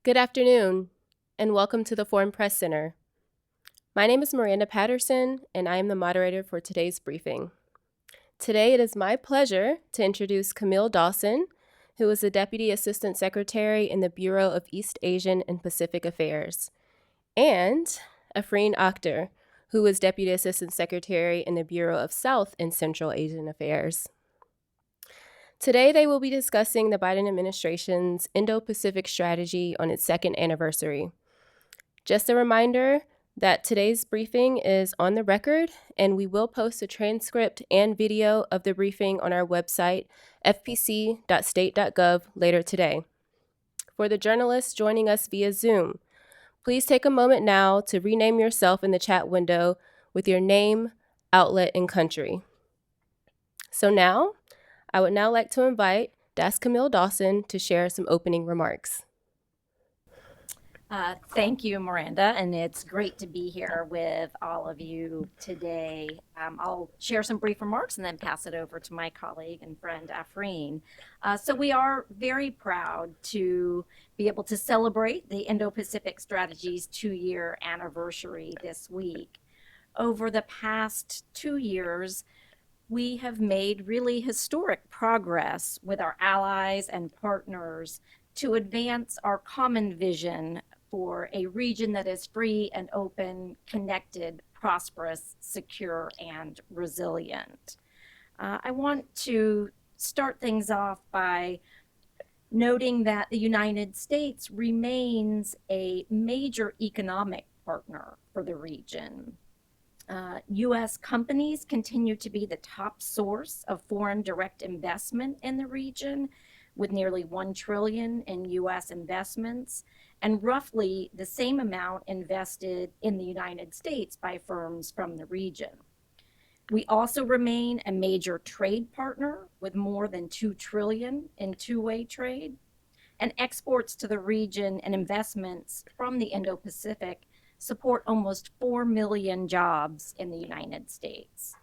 Good afternoon, and welcome to the Foreign Press Center. My name is Miranda Patterson, and I am the moderator for today's briefing. Today, it is my pleasure to introduce Camille Dawson, who is the Deputy Assistant Secretary in the Bureau of East Asian and Pacific Affairs, and Afreen Akhter, who is Deputy Assistant Secretary in the Bureau of South and Central Asian Affairs. Today, they will be discussing the Biden administration's Indo-Pacific strategy on its second anniversary. Just a reminder that today's briefing is on the record, and we will post a transcript and video of the briefing on our website, fpc.state.gov, later today. For the journalists joining us via Zoom, please take a moment now to rename yourself in the chat window with your name, outlet, and country. So now, I would now like to invite Das Camille Dawson to share some opening remarks. Thank you, Miranda, and it's great to be here with all of you today. I'll share some brief remarks and then pass it over to my colleague and friend Afreen. So we are very proud to be able to celebrate the Indo-Pacific Strategy's 2-year anniversary this week. Over the past 2 years, we have made really historic progress with our allies and partners to advance our common vision for a region that is free and open, connected, prosperous, secure, and resilient. I want to start things off by noting that the United States remains a major economic partner for the region. U.S. companies continue to be the top source of foreign direct investment in the region, with nearly $1 trillion in U.S. investments, and roughly the same amount invested in the United States by firms from the region. We also remain a major trade partner with more than $2 trillion in two-way trade, and exports to the region and investments from the Indo-Pacific support almost 4 million jobs in the United States.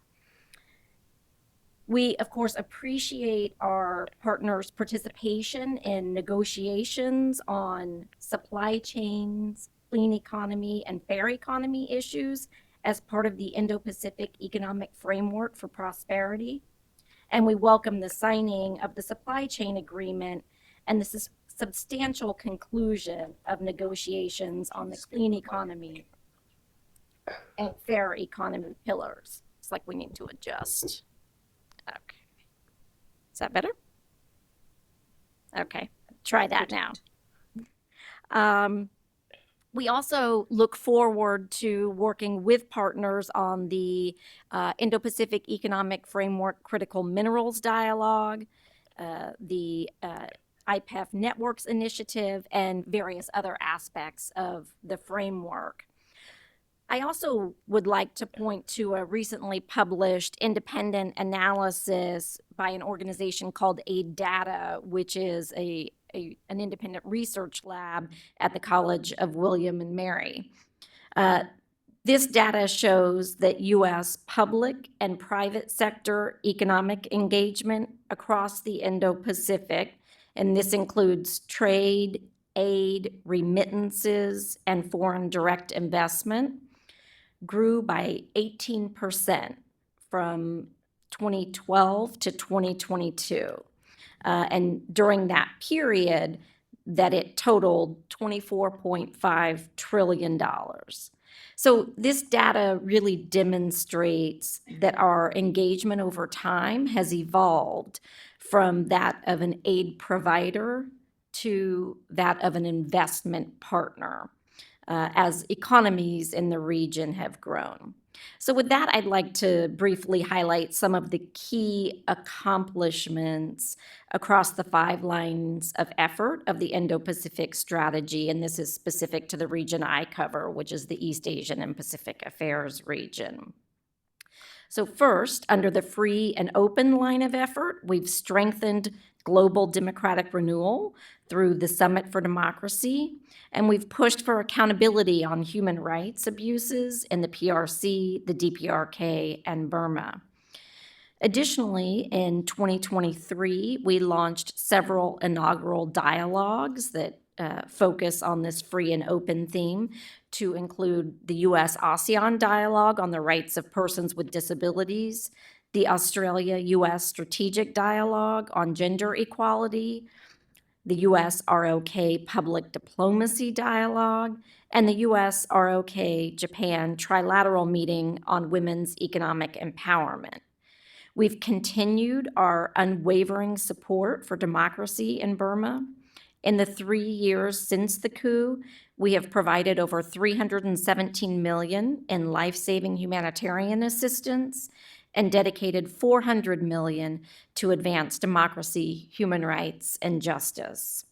We, of course, appreciate our partners' participation in negotiations on supply chains, clean economy, and fair economy issues as part of the Indo-Pacific Economic Framework for Prosperity. And we welcome the signing of the supply chain agreement and the substantial conclusion of negotiations on the clean economy and fair economy pillars. It's like we need to adjust. Okay. Is that better? Okay, try that now. We also look forward to working with partners on the Indo-Pacific Economic Framework Critical Minerals Dialogue, the IPEF Networks Initiative, and various other aspects of the framework. I also would like to point to a recently published independent analysis by an organization called AIDATA, which is an independent research lab at the College of William and Mary. This data shows that U.S. public and private sector economic engagement across the Indo-Pacific, and this includes trade, aid, remittances, and foreign direct investment, grew by 18% from 2012 to 2022. And during that period, that it totaled $24.5 trillion. So this data really demonstrates that our engagement over time has evolved from that of an aid provider to that of an investment partner as economies in the region have grown. So with that, I'd like to briefly highlight some of the key accomplishments across the 5 lines of effort of the Indo-Pacific strategy, and this is specific to the region I cover, which is the East Asian and Pacific Affairs region. So first, under the free and open line of effort, we've strengthened global democratic renewal through the Summit for Democracy, and we've pushed for accountability on human rights abuses in the PRC, the DPRK, and Burma. Additionally, in 2023, we launched several inaugural dialogues that focus on this free and open theme to include the U.S.-ASEAN dialogue on the rights of persons with disabilities, the Australia-U.S. strategic dialogue on gender equality, the U.S.-ROK public diplomacy dialogue, and the U.S.-ROK-Japan trilateral meeting on women's economic empowerment. We've continued our unwavering support for democracy in Burma. In the 3 years since the coup, we have provided over $317 million in life-saving humanitarian assistance and dedicated $400 million to advance democracy, human rights, and justice.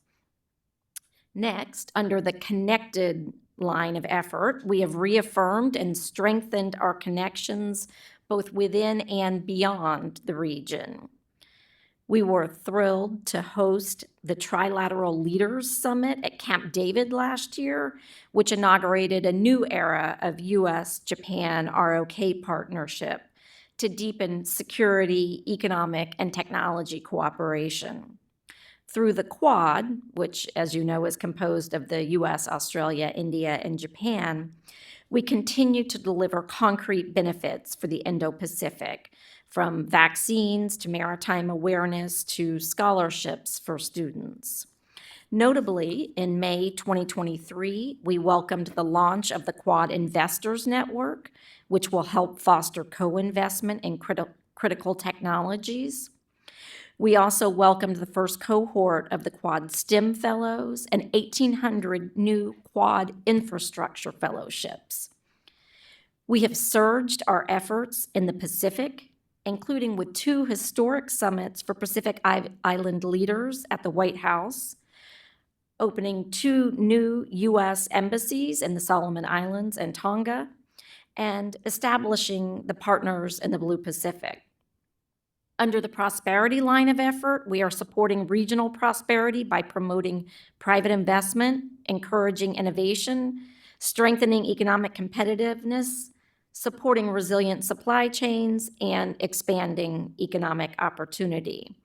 Next, under the connected line of effort, we have reaffirmed and strengthened our connections both within and beyond the region. We were thrilled to host the Trilateral Leaders Summit at Camp David last year, which inaugurated a new era of U.S.-Japan ROK partnership to deepen security, economic, and technology cooperation. Through the Quad, which, as you know, is composed of the U.S., Australia, India, and Japan, we continue to deliver concrete benefits for the Indo-Pacific, from vaccines to maritime awareness to scholarships for students. Notably, in May 2023, we welcomed the launch of the Quad Investors Network, which will help foster co-investment in critical technologies. We also welcomed the first cohort of the Quad STEM Fellows and 1,800 new Quad Infrastructure Fellowships. We have surged our efforts in the Pacific, including with 2 historic summits for Pacific Island leaders at the White House, opening 2 new U.S. embassies in the Solomon Islands and Tonga, and establishing the Partners in the Blue Pacific. Under the prosperity line of effort, we are supporting regional prosperity by promoting private investment, encouraging innovation, strengthening economic competitiveness, supporting resilient supply chains, and expanding economic opportunity.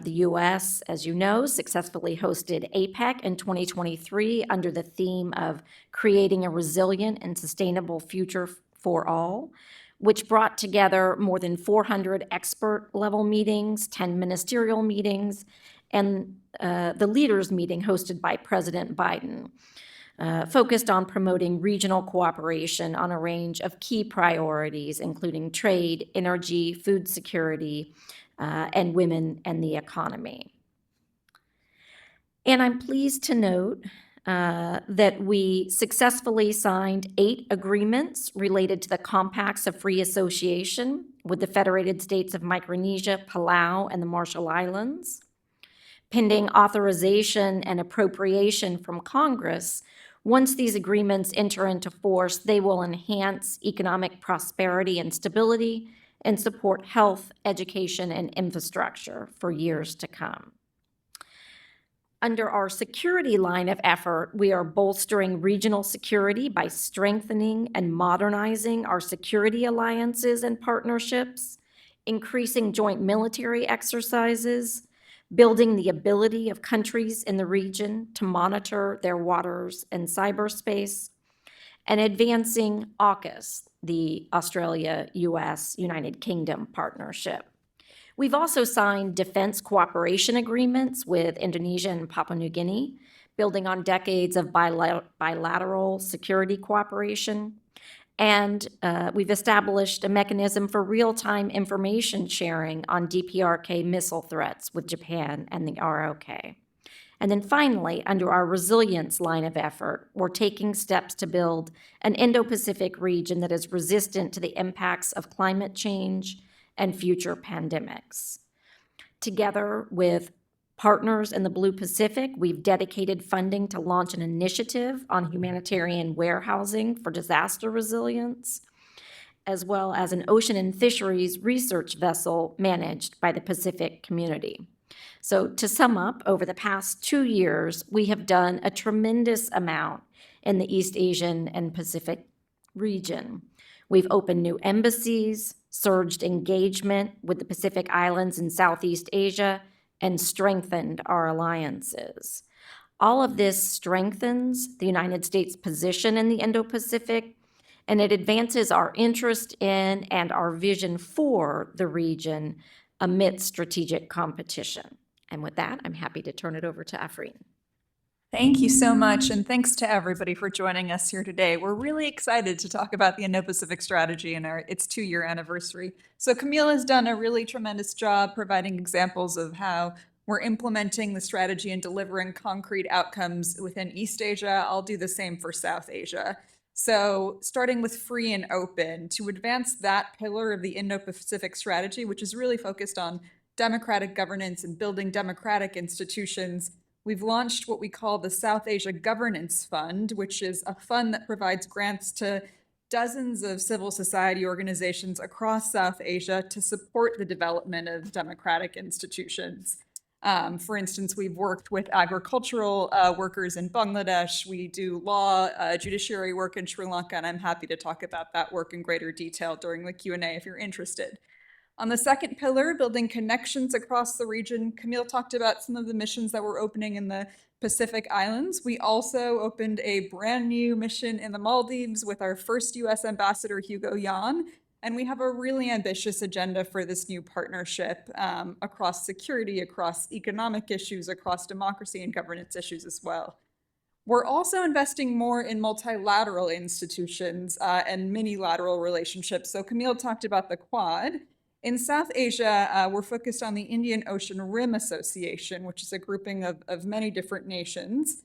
The U.S., as you know, successfully hosted APEC in 2023 under the theme of creating a resilient and sustainable future for all, which brought together more than 400 expert-level meetings, 10 ministerial meetings, and the leaders meeting hosted by President Biden, focused on promoting regional cooperation on a range of key priorities, including trade, energy, food security, and women and the economy. And I'm pleased to note that we successfully signed 8 agreements related to the Compacts of Free Association with the Federated States of Micronesia, Palau, and the Marshall Islands. Pending authorization and appropriation from Congress, once these agreements enter into force, they will enhance economic prosperity and stability and support health, education, and infrastructure for years to come. Under our security line of effort, we are bolstering regional security by strengthening and modernizing our security alliances and partnerships, increasing joint military exercises, building the ability of countries in the region to monitor their waters and cyberspace, and advancing AUKUS, the Australia-US United Kingdom partnership. We've also signed defense cooperation agreements with Indonesia and Papua New Guinea, building on decades of bilateral security cooperation. And we've established a mechanism for real-time information sharing on DPRK missile threats with Japan and the ROK. And then finally, under our resilience line of effort, we're taking steps to build an Indo-Pacific region that is resistant to the impacts of climate change and future pandemics. Together with partners in the Blue Pacific, we've dedicated funding to launch an initiative on humanitarian warehousing for disaster resilience, as well as an ocean and fisheries research vessel managed by the Pacific community. So to sum up, over the past 2 years, we have done a tremendous amount in the East Asian and Pacific region. We've opened new embassies, surged engagement with the Pacific Islands and Southeast Asia, and strengthened our alliances. All of this strengthens the United States' position in the Indo-Pacific, and it advances our interest in and our vision for the region amidst strategic competition. And with that, I'm happy to turn it over to Afreen. Thank you so much, and thanks to everybody for joining us here today. We're really excited to talk about the Indo-Pacific strategy and its 2-year anniversary. So Camille has done a really tremendous job providing examples of how we're implementing the strategy and delivering concrete outcomes within East Asia. I'll do the same for South Asia. So starting with free and open, to advance that pillar of the Indo-Pacific strategy, which is really focused on democratic governance and building democratic institutions, we've launched what we call the South Asia Governance Fund, which is a fund that provides grants to dozens of civil society organizations across South Asia to support the development of democratic institutions. For instance, we've worked with agricultural workers in Bangladesh. We do law, judiciary work in Sri Lanka, and I'm happy to talk about that work in greater detail during the Q&A if you're interested. On the second pillar, building connections across the region, Camille talked about some of the missions that we're opening in the Pacific Islands. We also opened a brand new mission in the Maldives with our first US Ambassador, Hugo Yan. And we have a really ambitious agenda for this new partnership across security, across economic issues, across democracy and governance issues as well. We're also investing more in multilateral institutions and mini-lateral relationships. So Camille talked about the Quad. In South Asia, we're focused on the Indian Ocean Rim Association, which is a grouping of many different nations.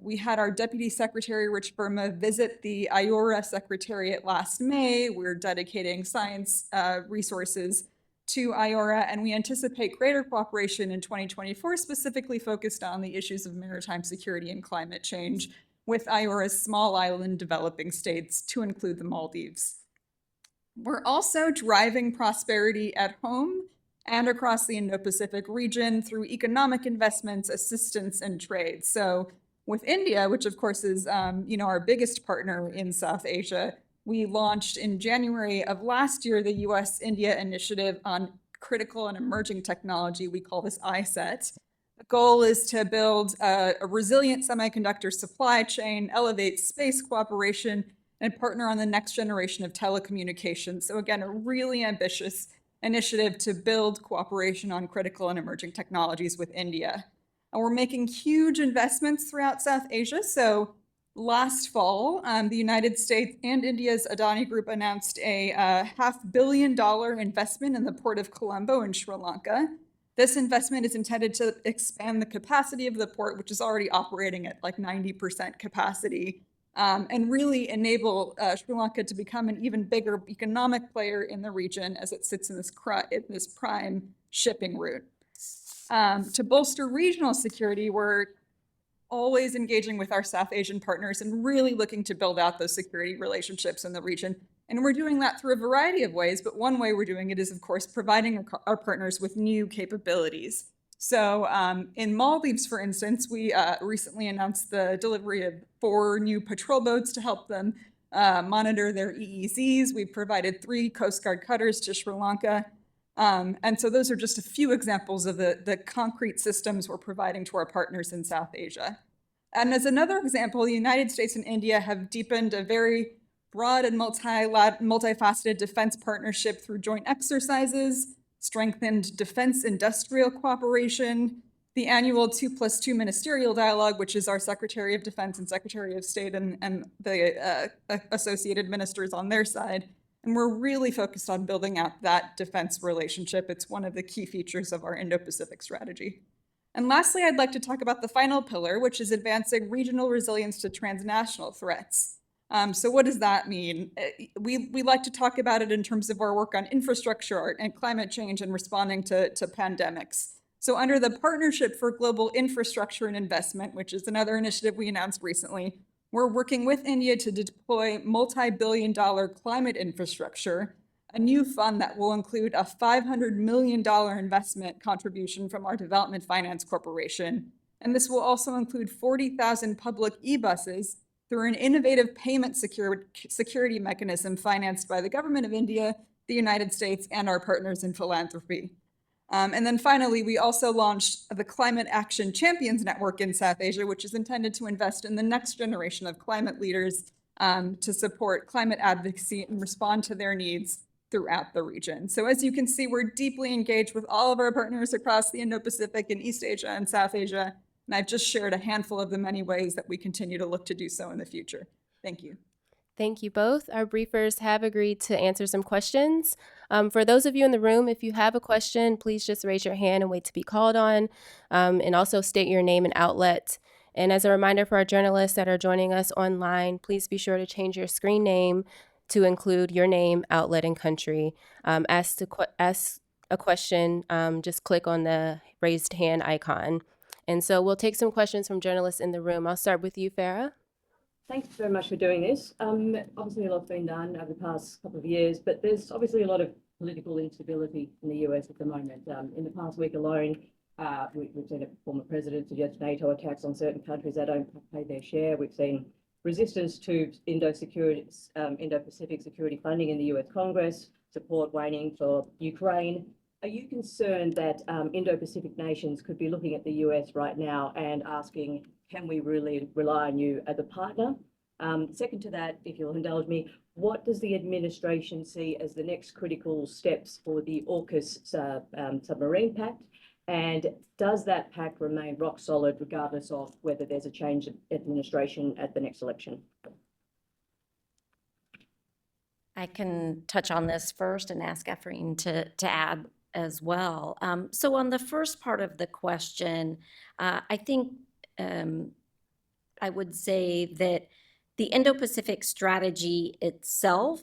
We had our Deputy Secretary, Rich Verma, visit the IORA Secretariat last May. We're dedicating science resources to IORA, and we anticipate greater cooperation in 2024, specifically focused on the issues of maritime security and climate change with IORA's small island developing states, to include the Maldives. We're also driving prosperity at home and across the Indo-Pacific region through economic investments, assistance, and trade. So with India, which of course is our biggest partner in South Asia, we launched in January of last year the US-India Initiative on Critical and Emerging Technology. We call this ICET. The goal is to build a resilient semiconductor supply chain, elevate space cooperation, and partner on the next generation of telecommunications. So again, a really ambitious initiative to build cooperation on critical and emerging technologies with India. And we're making huge investments throughout South Asia. So last fall, the United States and India's Adani Group announced a $500 million investment in the Port of Colombo in Sri Lanka. This investment is intended to expand the capacity of the port, which is already operating at like 90% capacity, and really enable Sri Lanka to become an even bigger economic player in the region as it sits in this prime shipping route. To bolster regional security, we're always engaging with our South Asian partners and really looking to build out those security relationships in the region. And we're doing that through a variety of ways, but one way we're doing it is, of course, providing our partners with new capabilities. So in Maldives, for instance, we recently announced the delivery of 4 new patrol boats to help them monitor their EEZs. We've provided 3 Coast Guard cutters to Sri Lanka. And so those are just a few examples of the concrete systems we're providing to our partners in South Asia. And as another example, the United States and India have deepened a very broad and multifaceted defense partnership through joint exercises, strengthened defense industrial cooperation, the annual 2+2 ministerial dialogue, which is our Secretary of Defense and Secretary of State and the associated ministers on their side. And we're really focused on building out that defense relationship. It's one of the key features of our Indo-Pacific strategy. And lastly, I'd like to talk about the final pillar, which is advancing regional resilience to transnational threats. So what does that mean? We like to talk about it in terms of our work on infrastructure and climate change and responding to pandemics. So under the Partnership for Global Infrastructure and Investment, which is another initiative we announced recently, we're working with India to deploy multi-billion-dollar climate infrastructure, a new fund that will include a $500 million investment contribution from our Development Finance Corporation. And this will also include 40,000 public e-buses through an innovative payment security mechanism financed by the government of India, the United States, and our partners in philanthropy. And then finally, we also launched the Climate Action Champions Network in South Asia, which is intended to invest in the next generation of climate leaders to support climate advocacy and respond to their needs throughout the region. So as you can see, we're deeply engaged with all of our partners across the Indo-Pacific and East Asia and South Asia. And I've just shared a handful of the many ways that we continue to look to do so in the future. Thank you. Thank you both. Our briefers have agreed to answer some questions. For those of you in the room, if you have a question, please just raise your hand and wait to be called on, and also state your name and outlet. And as a reminder for our journalists that are joining us online, please be sure to change your screen name to include your name, outlet, and country. Ask a question, just click on the raised hand icon. And so we'll take some questions from journalists in the room. I'll start with you, Farah. Thanks very much for doing this. Obviously, a lot's been done over the past couple of years, but there's obviously a lot of political instability in the US at the moment. In the past week alone, we've seen a former president suggest NATO attacks on certain countries that don't pay their share. We've seen resistance to Indo-Pacific security funding in the US Congress, support waning for Ukraine. Are you concerned that Indo-Pacific nations could be looking at the US right now and asking, can we really rely on you as a partner? Second to that, if you'll indulge me, what does the administration see as the next critical steps for the AUKUS submarine pact? And does that pact remain rock solid regardless of whether there's a change of administration at the next election? I can touch on this first and ask Afreen to add as well. So on the first part of the question, I think I would say that the Indo-Pacific strategy itself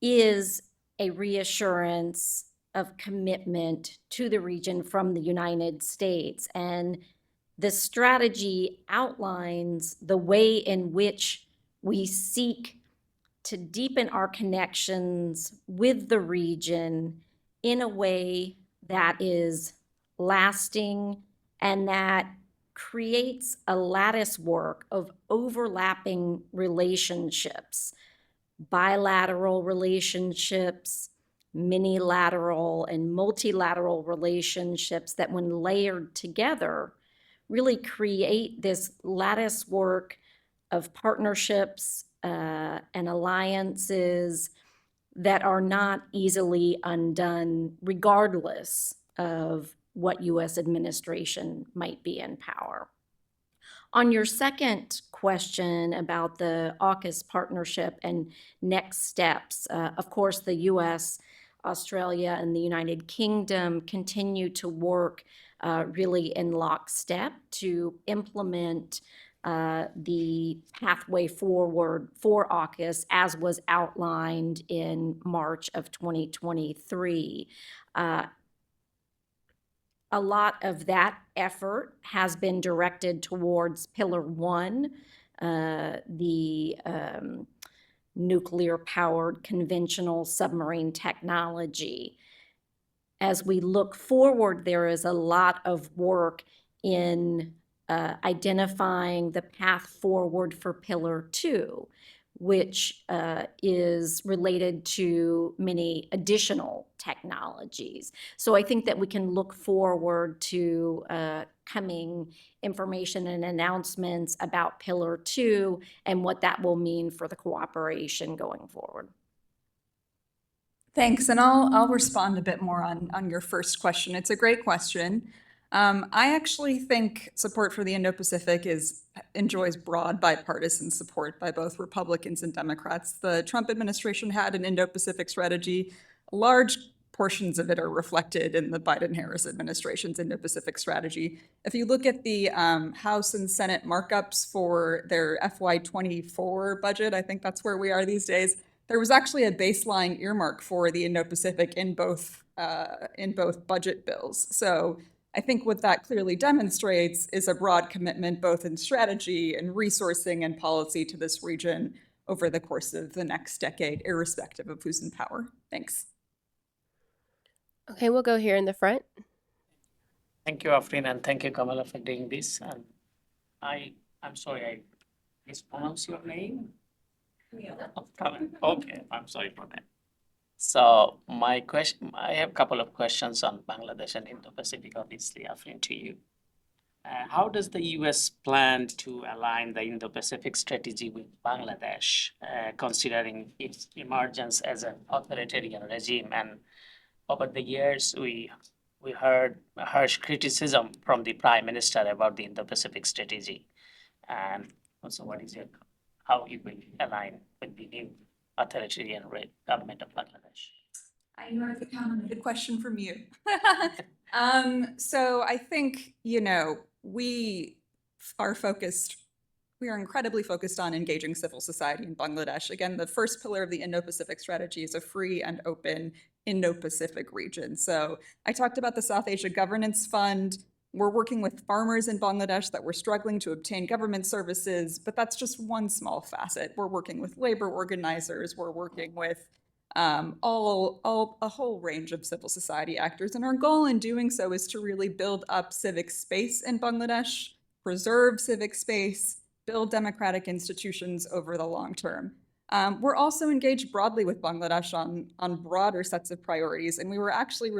is a reassurance of commitment to the region from the United States. And the strategy outlines the way in which we seek to deepen our connections with the region in a way that is lasting and that creates a lattice work of overlapping relationships, bilateral relationships, minilateral and multilateral relationships that when layered together really create this lattice work of partnerships and alliances that are not easily undone regardless of what U.S. administration might be in power. On your second question about the AUKUS partnership and next steps, of course, the U.S., Australia, and the United Kingdom continue to work really in lockstep to implement the pathway forward for AUKUS as was outlined in March of 2023. A lot of that effort has been directed towards Pillar 1, the nuclear-powered conventional submarine technology. As we look forward, there is a lot of work in identifying the path forward for Pillar 2, which is related to many additional technologies. So I think that we can look forward to coming information and announcements about Pillar 2 and what that will mean for the cooperation going forward. Thanks, and I'll respond a bit more on your first question. It's a great question. I actually think support for the Indo-Pacific enjoys broad bipartisan support by both Republicans and Democrats. The Trump administration had an Indo-Pacific strategy. Large portions of it are reflected in the Biden-Harris administration's Indo-Pacific strategy. If you look at the House and Senate markups for their FY24 budget, I think that's where we are these days, there was actually a baseline earmark for the Indo-Pacific in both budget bills. So I think what that clearly demonstrates is a broad commitment both in strategy and resourcing and policy to this region over the course of the next decade, irrespective of who's in power. Thanks. Okay, we'll go here in the front. Thank you, Afreen, and thank you, Kamala, for doing this. And I'm sorry, I mispronounced your name. Okay, I'm sorry for that. So my question, I have a couple of questions on Bangladesh and Indo-Pacific, obviously, Afrin, to you. How does the U.S. plan to align the Indo-Pacific strategy with Bangladesh, considering its emergence as an authoritarian regime? And over the years, we heard harsh criticism from the Prime Minister about the Indo-Pacific strategy. And also, how you will align with the new authoritarian government of Bangladesh? I know it's a complicated question from you. So I think, we are incredibly focused on engaging civil society in Bangladesh. Again, the first pillar of the Indo-Pacific strategy is a free and open Indo-Pacific region. So I talked about the South Asia Governance Fund. We're working with farmers in Bangladesh that were struggling to obtain government services, but that's just one small facet. We're working with labor organizers. We're working with a whole range of civil society actors. And our goal in doing so is to really build up civic space in Bangladesh, preserve civic space, build democratic institutions over the long term. We're also engaged broadly with Bangladesh on broader sets of priorities. And we were actually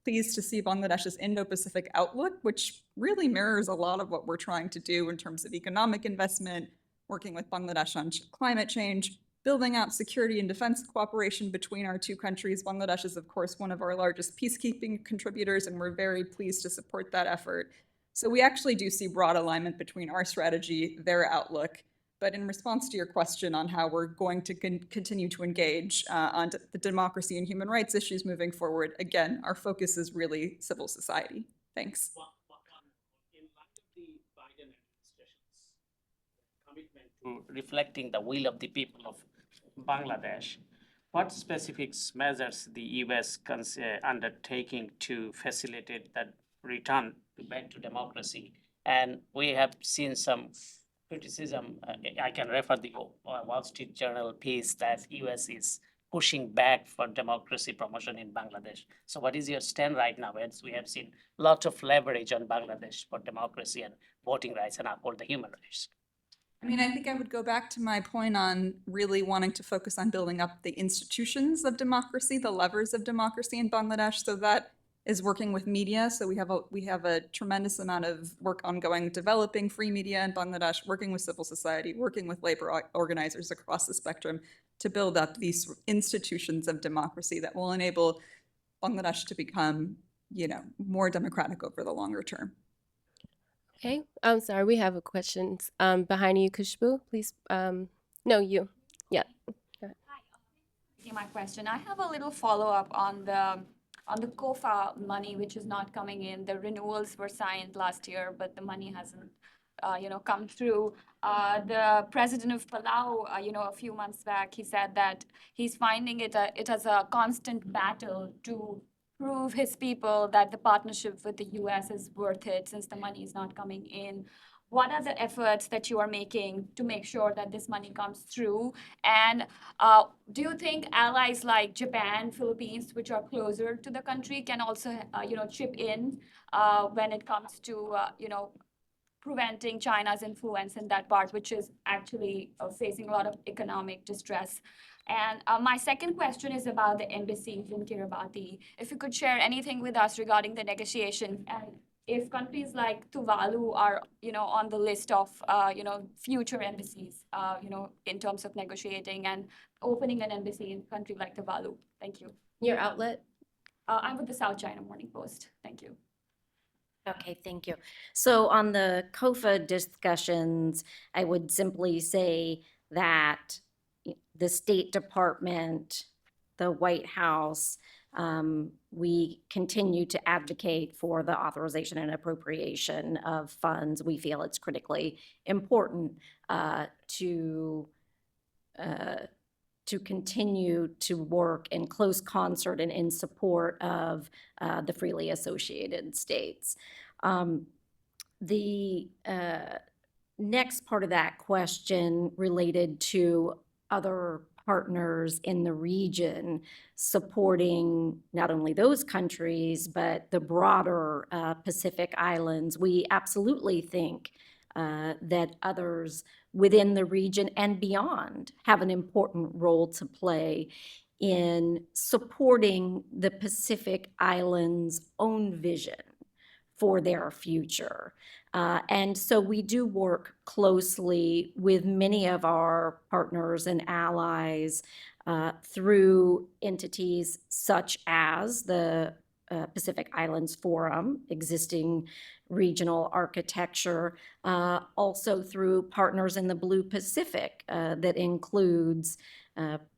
pleased to see Bangladesh's Indo-Pacific outlook, which really mirrors a lot of what we're trying to do in terms of economic investment, working with Bangladesh on climate change, building out security and defense cooperation between our two countries. Bangladesh is, of course, one of our largest peacekeeping contributors, and we're very pleased to support that effort. So we actually do see broad alignment between our strategy, their outlook. But in response to your question on how we're going to continue to engage on the democracy and human rights issues moving forward, again, our focus is really civil society. Thanks. In light of the Biden administration's commitment to reflecting the will of the people of Bangladesh, what specific measures the U.S. undertaking to facilitate that return back to democracy? And we have seen some criticism. I can refer the Wall Street Journal piece that U.S. is pushing back for democracy promotion in Bangladesh. So what is your stand right now? As we have seen lots of leverage on Bangladesh for democracy and voting rights and uphold the human rights. I mean, I think I would go back to my point on really wanting to focus on building up the institutions of democracy, the levers of democracy in Bangladesh. So that is working with media. So we have a tremendous amount of work ongoing developing free media in Bangladesh, working with civil society, working with labor organizers across the spectrum to build up these institutions of democracy that will enable Bangladesh to become, more democratic over the longer term. Okay, I'm sorry, we have a question behind you, Khushbu, please. No, you. Yeah. My question. I have a little follow-up on the COFA money, which is not coming in. The renewals were signed last year, but the money hasn't, come through. The president of Palau, a few months back, he said that he's finding it as a constant battle to prove his people that the partnership with the U.S. is worth it since the money is not coming in. What are the efforts that you are making to make sure that this money comes through? And do you think allies like Japan, Philippines, which are closer to the country, can also, chip in when it comes to, preventing China's influence in that part, which is actually facing a lot of economic distress? And my second question is about the embassies in Kiribati. If you could share anything with us regarding the negotiation, and if countries like Tuvalu are, on the list of, future embassies, in terms of negotiating and opening an embassy in a country like Tuvalu. Thank you. Your outlet? I'm with the South China Morning Post. Thank you. Okay, thank you. So on the COFA discussions, I would simply say that the State Department, the White House, we continue to advocate for the authorization and appropriation of funds. We feel it's critically important to continue to work in close concert and in support of the freely associated states. The next part of that question related to other partners in the region supporting not only those countries, but the broader Pacific Islands. We absolutely think that others within the region and beyond have an important role to play in supporting the Pacific Islands' own vision for their future. And so we do work closely with many of our partners and allies through entities such as the Pacific Islands Forum, existing regional architecture, also through partners in the Blue Pacific that includes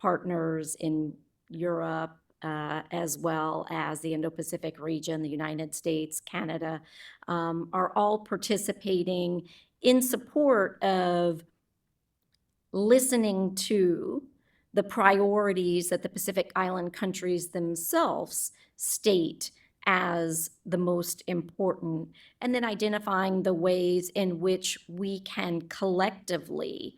partners in Europe, as well as the Indo-Pacific region, the United States, Canada, are all participating in support of listening to the priorities that the Pacific Island countries themselves state as the most important, and then identifying the ways in which we can collectively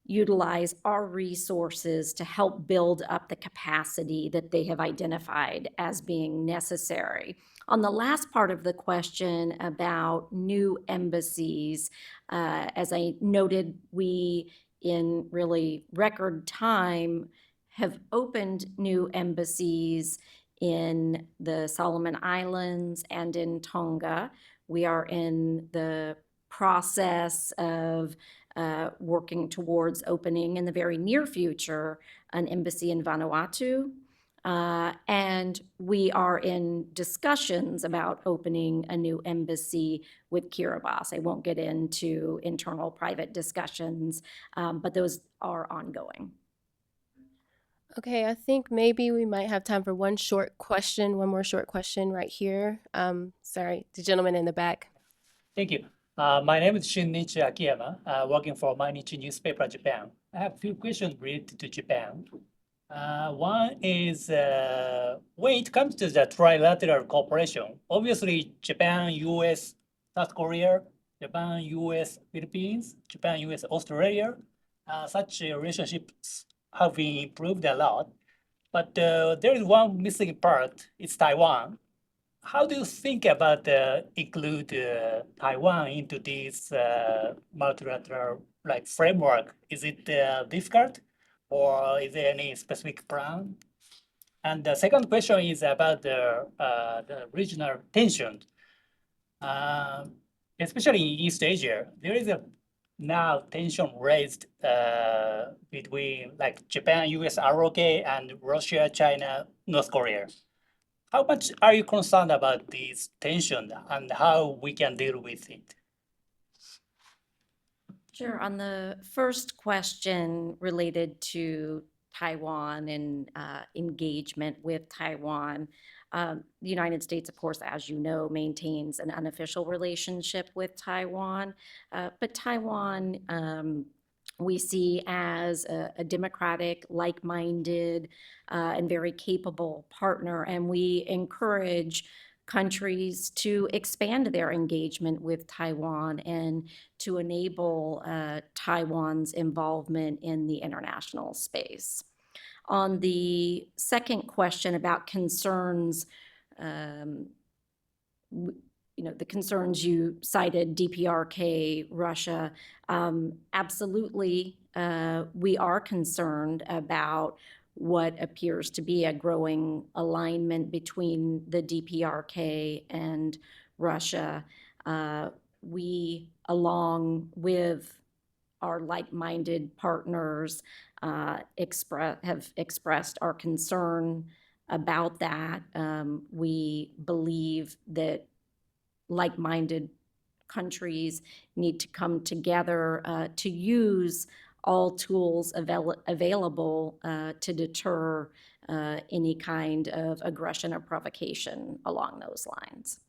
utilize our resources to help build up the capacity that they have identified as being necessary. On the last part of the question about new embassies, as I noted, we, in really record time, have opened new embassies in the Solomon Islands and in Tonga. We are in the process of working towards opening in the very near future an embassy in Vanuatu. And we are in discussions about opening a new embassy with Kiribati. I won't get into internal private discussions, but those are ongoing. Okay, I think maybe we might have time for one more short question right here. Sorry, the gentleman in the back. Thank you. My name is Shunichi Akiyama, working for Mainichi Newspaper Japan. I have a few questions related to Japan. One is when it comes to the trilateral cooperation, obviously Japan, US, South Korea, Japan, US, Philippines, Japan, US, Australia, such relationships have been improved a lot. But there is one missing part, it's Taiwan. How do you think about include Taiwan into this multilateral framework? Is it difficult, or is there any specific plan? And the second question is about the regional tension, especially in East Asia. There is a now tension raised between Japan, US, ROK, and Russia, China, North Korea. How much are you concerned about this tension and how we can deal with it? Sure. On the first question related to Taiwan and engagement with Taiwan, the United States, of course, as you know, maintains an unofficial relationship with Taiwan. But Taiwan we see as a democratic, like-minded, and very capable partner, and we encourage countries to expand their engagement with Taiwan and to enable Taiwan's involvement in the international space. On the second question about concerns, the concerns you cited, DPRK, Russia, absolutely, we are concerned about what appears to be a growing alignment between the DPRK and Russia. We, along with our like-minded partners, have expressed our concern about that. We believe that like-minded countries need to come together to use all tools available to deter any kind of aggression or provocation along those lines.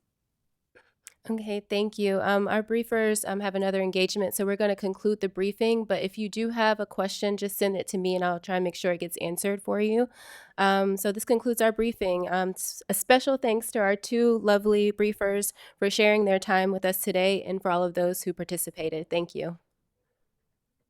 Okay, thank you. Our briefers have another engagement, so we're going to conclude the briefing. But if you do have a question, just send it to me and I'll try and make sure it gets answered for you. So this concludes our briefing. A special thanks to our two lovely briefers for sharing their time with us today and for all of those who participated. Thank you.